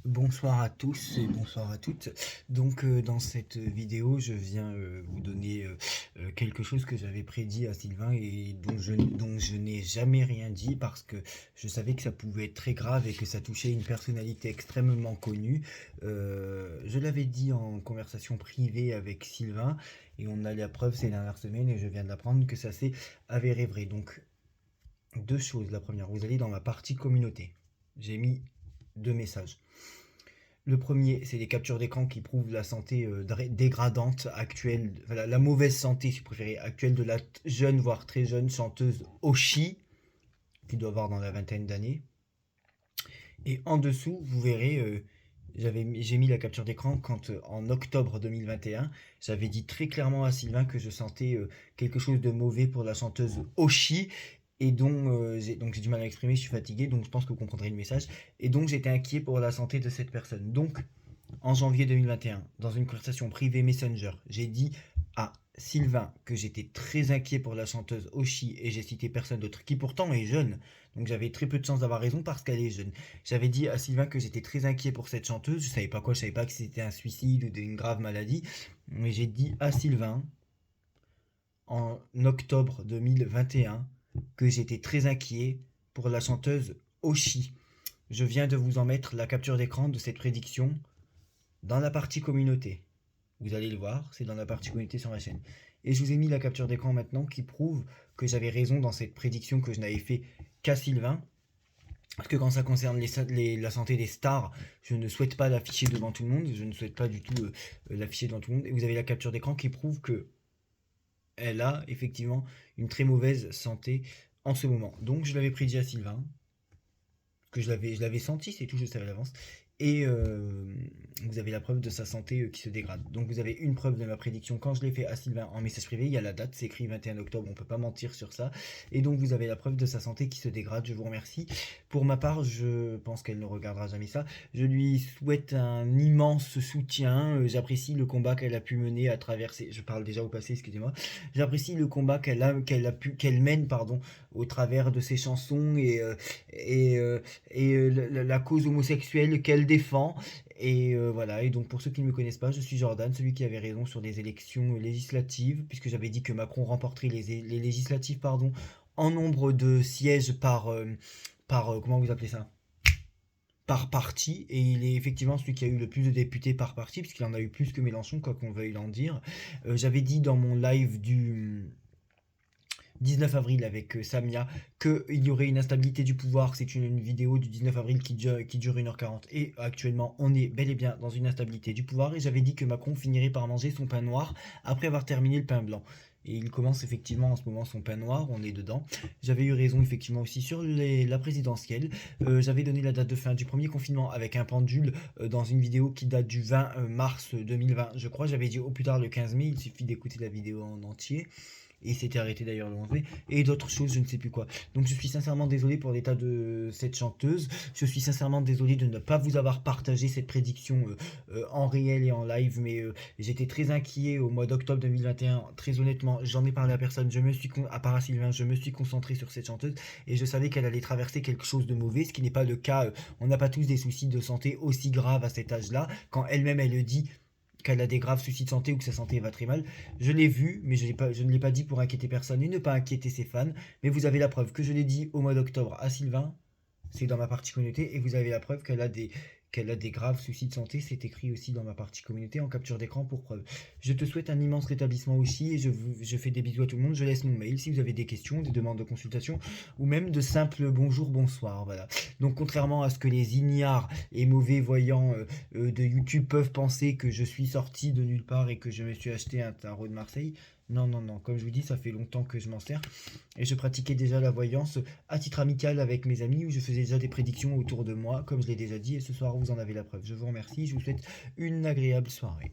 Bonsoir à tous et bonsoir à toutes. Dans cette vidéo, je viens vous donner quelque chose que j'avais prédit à Sylvain et dont je n'ai jamais rien dit parce que je savais que ça pouvait être très grave et que ça touchait une personnalité extrêmement connue. Je l'avais dit en conversation privée avec Sylvain et on a la preuve ces dernières semaines et je viens d'apprendre que ça s'est avéré vrai. Donc, deux choses. La première, vous allez dans ma partie communauté. J'ai mis deux messages. Le premier, c'est les captures d'écran qui prouvent la santé dégradante actuelle, voilà, la mauvaise santé, si vous préférez, actuelle de la jeune, voire très jeune chanteuse Oshi, qui doit avoir dans la vingtaine d'années. Et en dessous, vous verrez, j'ai mis la capture d'écran quand, en octobre 2021, j'avais dit très clairement à Sylvain que je sentais quelque chose de mauvais pour la chanteuse Oshi. Et donc j'ai du mal à exprimer, je suis fatigué, donc je pense que vous comprendrez le message. Et donc j'étais inquiet pour la santé de cette personne. Donc en janvier 2021, dans une conversation privée Messenger, j'ai dit à Sylvain que j'étais très inquiet pour la chanteuse Oshi et j'ai cité personne d'autre qui pourtant est jeune. Donc j'avais très peu de chance d'avoir raison parce qu'elle est jeune. J'avais dit à Sylvain que j'étais très inquiet pour cette chanteuse. Je savais pas quoi, je savais pas que c'était un suicide ou une grave maladie. Mais j'ai dit à Sylvain en octobre 2021 que j'étais très inquiet pour la chanteuse Oshi. Je viens de vous en mettre la capture d'écran de cette prédiction dans la partie communauté. Vous allez le voir, c'est dans la partie communauté sur ma chaîne. Et je vous ai mis la capture d'écran maintenant qui prouve que j'avais raison dans cette prédiction que je n'avais fait qu'à Sylvain. Parce que quand ça concerne la santé des stars, je ne souhaite pas l'afficher devant tout le monde, je ne souhaite pas du tout l'afficher devant tout le monde. Et vous avez la capture d'écran qui prouve que elle a effectivement une très mauvaise santé en ce moment. Donc je l'avais prédit à Sylvain, que je l'avais senti, c'est tout, je savais à l'avance. Et vous avez la preuve de sa santé qui se dégrade. Donc vous avez une preuve de ma prédiction quand je l'ai fait à Sylvain en message privé. Il y a la date, c'est écrit 21 octobre, on ne peut pas mentir sur ça. Et donc vous avez la preuve de sa santé qui se dégrade. Je vous remercie. Pour ma part, je pense qu'elle ne regardera jamais ça. Je lui souhaite un immense soutien. J'apprécie le combat qu'elle a pu mener à travers je parle déjà au passé, excusez-moi. J'apprécie le combat qu'elle mène, pardon, au travers de ses chansons et la cause homosexuelle qu'elle défend. Et voilà, et donc pour ceux qui ne me connaissent pas, je suis Jordan, celui qui avait raison sur les élections législatives, puisque j'avais dit que Macron remporterait les législatives pardon, en nombre de sièges comment vous appelez ça, par parti, et il est effectivement celui qui a eu le plus de députés par parti, puisqu'il en a eu plus que Mélenchon, quoi qu'on veuille en dire. J'avais dit dans mon live du 19 avril avec Samia qu'il y aurait une instabilité du pouvoir. C'est une vidéo du 19 avril qui dure 1h40 et actuellement on est bel et bien dans une instabilité du pouvoir et j'avais dit que Macron finirait par manger son pain noir après avoir terminé le pain blanc. Et il commence effectivement en ce moment son pain noir, on est dedans. J'avais eu raison effectivement aussi sur la présidentielle. J'avais donné la date de fin du premier confinement avec un pendule dans une vidéo qui date du 20 mars 2020. Je crois j'avais dit au plus tard le 15 mai, il suffit d'écouter la vidéo en entier et il s'était arrêté d'ailleurs le 11 mai, et d'autres choses, je ne sais plus quoi. Donc je suis sincèrement désolé pour l'état de cette chanteuse, je suis sincèrement désolé de ne pas vous avoir partagé cette prédiction en réel et en live, mais j'étais très inquiet au mois d'octobre 2021, très honnêtement, j'en ai parlé à personne, à part à Sylvain, je me suis concentré sur cette chanteuse, et je savais qu'elle allait traverser quelque chose de mauvais, ce qui n'est pas le cas, on n'a pas tous des soucis de santé aussi graves à cet âge-là, quand elle-même elle le dit, qu'elle a des graves soucis de santé ou que sa santé va très mal. Je l'ai vu, mais je ne l'ai pas dit pour inquiéter personne et ne pas inquiéter ses fans. Mais vous avez la preuve que je l'ai dit au mois d'octobre à Sylvain, c'est dans ma partie communauté, et vous avez la preuve qu'elle a des graves soucis de santé, c'est écrit aussi dans ma partie communauté en capture d'écran pour preuve. Je te souhaite un immense rétablissement aussi, et je fais des bisous à tout le monde, je laisse mon mail si vous avez des questions, des demandes de consultation, ou même de simples bonjour, bonsoir, voilà. Donc contrairement à ce que les ignares et mauvais voyants de YouTube peuvent penser que je suis sorti de nulle part et que je me suis acheté un tarot de Marseille, non, non, non, comme je vous dis, ça fait longtemps que je m'en sers, et je pratiquais déjà la voyance à titre amical avec mes amis où je faisais déjà des prédictions autour de moi, comme je l'ai déjà dit, et ce soir vous en avez la preuve. Je vous remercie, je vous souhaite une agréable soirée.